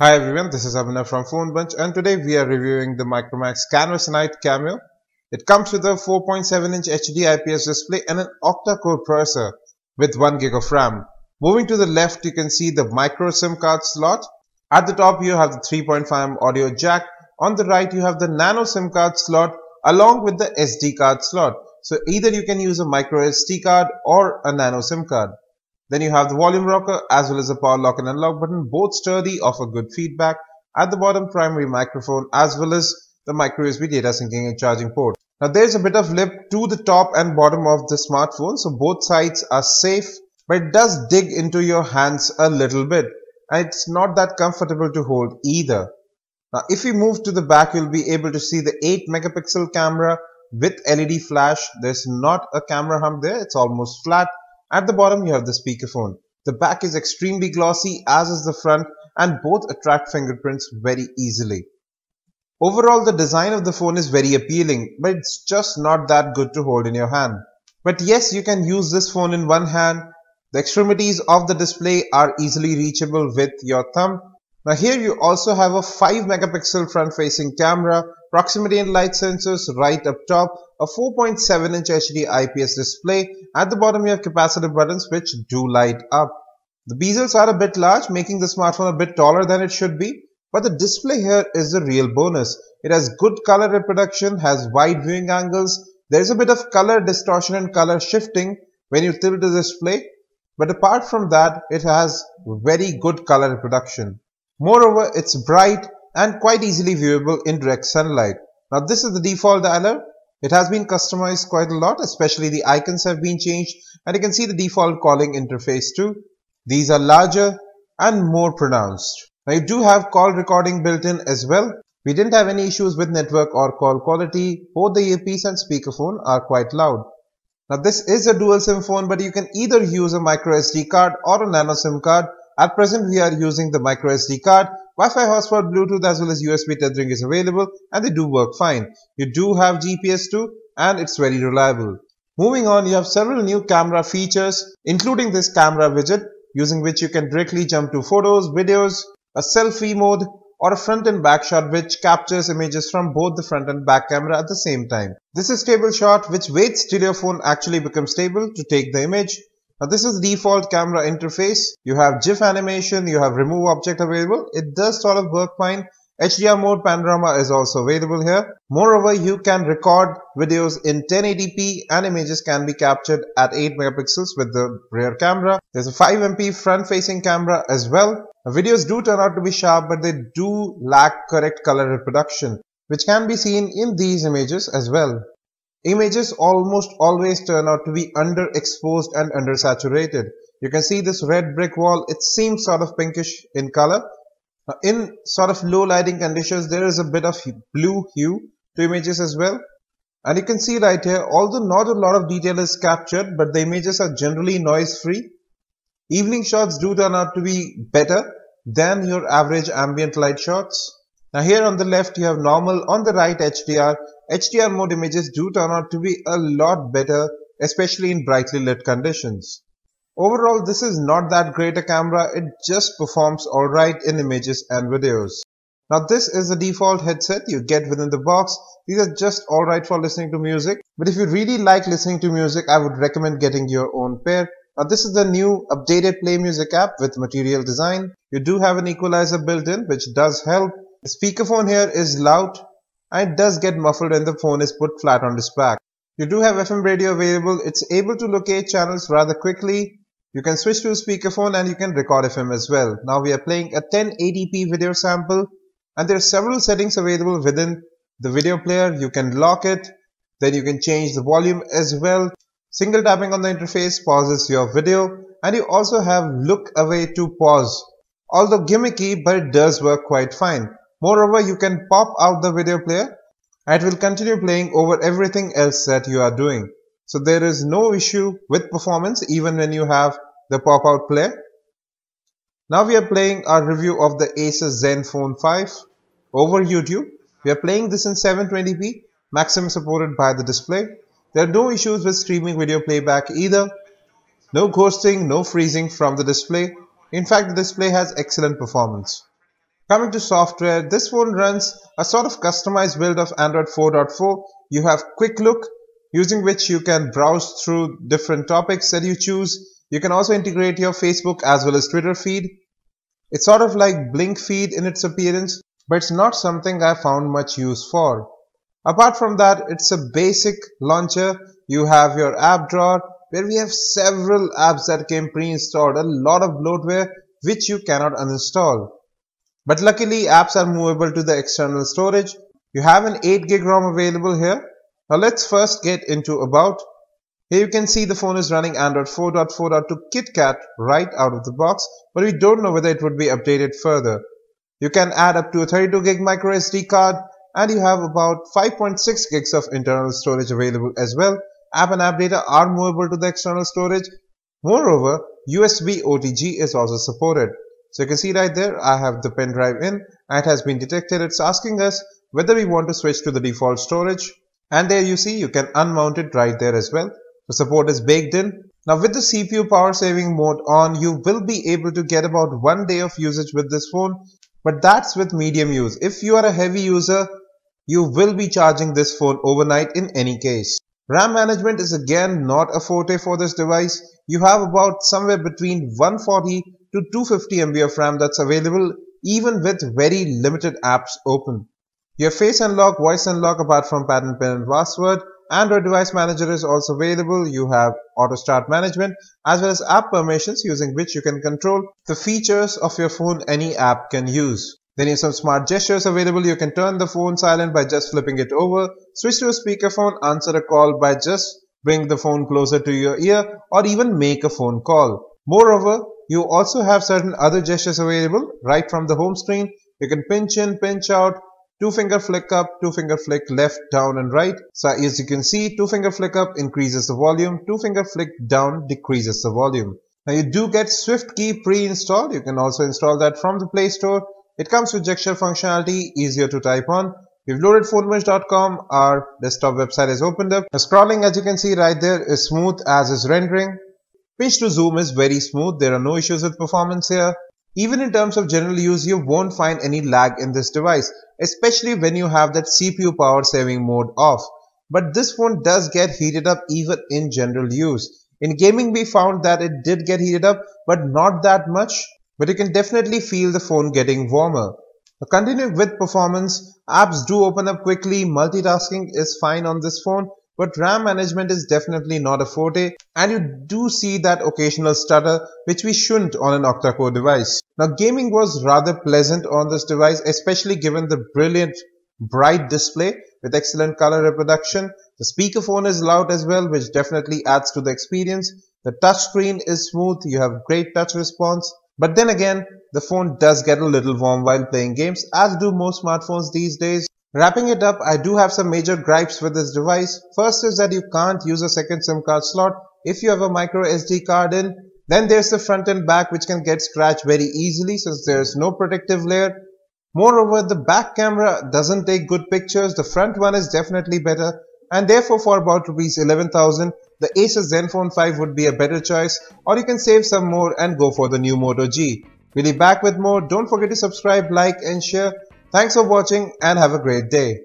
Hi everyone, this is Abhinav from Phone Bunch, and today we are reviewing the Micromax Canvas Night Cameo. It comes with a 4.7-inch HD IPS display and an octa-core processor with 1 GB of RAM. Moving to the left, you can see the micro SIM card slot. At the top, you have the 3.5mm audio jack. On the right, you have the nano SIM card slot along with the SD card slot. So either you can use a micro SD card or a nano SIM card. Then you have the volume rocker as well as the power lock and unlock button, both sturdy, offer good feedback. At the bottom, primary microphone as well as the micro USB data syncing and charging port. Now there's a bit of lip to the top and bottom of the smartphone, so both sides are safe, but it does dig into your hands a little bit and it's not that comfortable to hold either. Now if we move to the back, you'll be able to see the 8 megapixel camera with LED flash. There's not a camera hump there, it's almost flat. At the bottom, you have the speakerphone. The back is extremely glossy, as is the front, and both attract fingerprints very easily. Overall, the design of the phone is very appealing, but it's just not that good to hold in your hand. But yes, you can use this phone in one hand. The extremities of the display are easily reachable with your thumb. Now here you also have a 5 megapixel front-facing camera, proximity and light sensors right up top, a 4.7-inch HD IPS display. At the bottom you have capacitive buttons which do light up. The bezels are a bit large, making the smartphone a bit taller than it should be, but the display here is the real bonus. It has good color reproduction, has wide viewing angles. There is a bit of color distortion and color shifting when you tilt the display, but apart from that, it has very good color reproduction. Moreover, it's bright and quite easily viewable in direct sunlight. Now this is the default dialer. It has been customized quite a lot, especially the icons have been changed, and you can see the default calling interface too. These are larger and more pronounced. Now you do have call recording built in as well. We didn't have any issues with network or call quality. Both the earpiece and speakerphone are quite loud. Now this is a dual SIM phone, but you can either use a micro SD card or a nano SIM card. At present, we are using the micro SD card. Wi-Fi hotspot, Bluetooth as well as USB tethering is available and they do work fine. You do have GPS too and it's very reliable. Moving on, you have several new camera features, including this camera widget, using which you can directly jump to photos, videos, a selfie mode, or a front and back shot which captures images from both the front and back camera at the same time. This is stable shot, which waits till your phone actually becomes stable to take the image. Now this is the default camera interface. You have GIF animation, you have remove object available. It does sort of work fine. HDR mode panorama is also available here. Moreover, you can record videos in 1080p and images can be captured at 8 megapixels with the rear camera. There's a 5MP front-facing camera as well. Now, videos do turn out to be sharp, but they do lack correct color reproduction, which can be seen in these images as well. Images almost always turn out to be underexposed and undersaturated. You can see this red brick wall, it seems sort of pinkish in color. Now, in sort of low lighting conditions, there is a bit of blue hue to images as well. And you can see right here, although not a lot of detail is captured, but the images are generally noise free. Evening shots do turn out to be better than your average ambient light shots. Now here on the left you have normal, on the right HDR. HDR mode images do turn out to be a lot better, especially in brightly lit conditions. Overall, this is not that great a camera, it just performs alright in images and videos. Now this is the default headset you get within the box. These are just alright for listening to music, but if you really like listening to music, I would recommend getting your own pair. Now this is the new updated Play Music app with material design. You do have an equalizer built in, which does help. The speakerphone here is loud and it does get muffled when the phone is put flat on its back. You do have FM radio available. It's able to locate channels rather quickly. You can switch to a speakerphone and you can record FM as well. Now we are playing a 1080p video sample and there are several settings available within the video player. You can lock it, then you can change the volume as well. Single tapping on the interface pauses your video and you also have look away to pause. Although gimmicky, but it does work quite fine. Moreover, you can pop out the video player and it will continue playing over everything else that you are doing. So there is no issue with performance even when you have the pop-out player. Now we are playing our review of the Asus Zenfone 5 over YouTube. We are playing this in 720p, maximum supported by the display. There are no issues with streaming video playback either. No ghosting, no freezing from the display. In fact, the display has excellent performance. Coming to software, this phone runs a sort of customized build of Android 4.4. You have QuickLook, using which you can browse through different topics that you choose. You can also integrate your Facebook as well as Twitter feed. It's sort of like Blink feed in its appearance, but it's not something I found much use for. Apart from that, it's a basic launcher. You have your app drawer where we have several apps that came pre-installed, a lot of bloatware which you cannot uninstall. But luckily apps are movable to the external storage. You have an 8GB ROM available here. Now let's first get into about. Here you can see the phone is running Android 4.4.2 KitKat right out of the box, but we don't know whether it would be updated further. You can add up to a 32GB micro SD card, and you have about 5.6 gigs of internal storage available as well. App and app data are movable to the external storage. Moreover, USB OTG is also supported. So you can see right there, I have the pen drive in, and it has been detected. It's asking us whether we want to switch to the default storage. And there you see, you can unmount it right there as well. The support is baked in. Now with the CPU power saving mode on, you will be able to get about 1 day of usage with this phone. But that's with medium use. If you are a heavy user, you will be charging this phone overnight in any case. RAM management is again not a forte for this device. You have about somewhere between 140 to 250 MB of RAM that's available even with very limited apps open. You have face unlock, voice unlock apart from pattern pin and password. Android device manager is also available. You have auto start management as well as app permissions using which you can control the features of your phone any app can use. Then you have some smart gestures available. You can turn the phone silent by just flipping it over, switch to a speakerphone, answer a call by just bring the phone closer to your ear, or even make a phone call. Moreover, you also have certain other gestures available right from the home screen. You can pinch in, pinch out, 2-finger flick up, 2-finger flick left, down and right. So as you can see, 2-finger flick up increases the volume, 2-finger flick down decreases the volume. Now you do get Swift key pre-installed. You can also install that from the Play Store. It comes with gesture functionality, easier to type on. We've loaded phonemerge.com. Our desktop website is opened up. The scrolling, as you can see right there, is smooth as is rendering. Pinch to zoom is very smooth. There are no issues with performance here. Even in terms of general use, you won't find any lag in this device, especially when you have that CPU power saving mode off. But this phone does get heated up even in general use. In gaming, we found that it did get heated up, but not that much. But you can definitely feel the phone getting warmer. Continuing with performance, apps do open up quickly, multitasking is fine on this phone, but RAM management is definitely not a forte, and you do see that occasional stutter which we shouldn't on an octa-core device. Now gaming was rather pleasant on this device, especially given the brilliant bright display with excellent color reproduction. The speakerphone is loud as well, which definitely adds to the experience. The touchscreen is smooth, you have great touch response. But then again, the phone does get a little warm while playing games, as do most smartphones these days. Wrapping it up, I do have some major gripes with this device. First is that you can't use a second SIM card slot if you have a micro SD card in. Then there's the front and back which can get scratched very easily since there's no protective layer. Moreover, the back camera doesn't take good pictures. The front one is definitely better, and therefore for about Rs 11,000, the Asus Zenfone 5 would be a better choice, or you can save some more and go for the new Moto G. We'll be back with more. Don't forget to subscribe, like and share. Thanks for watching and have a great day.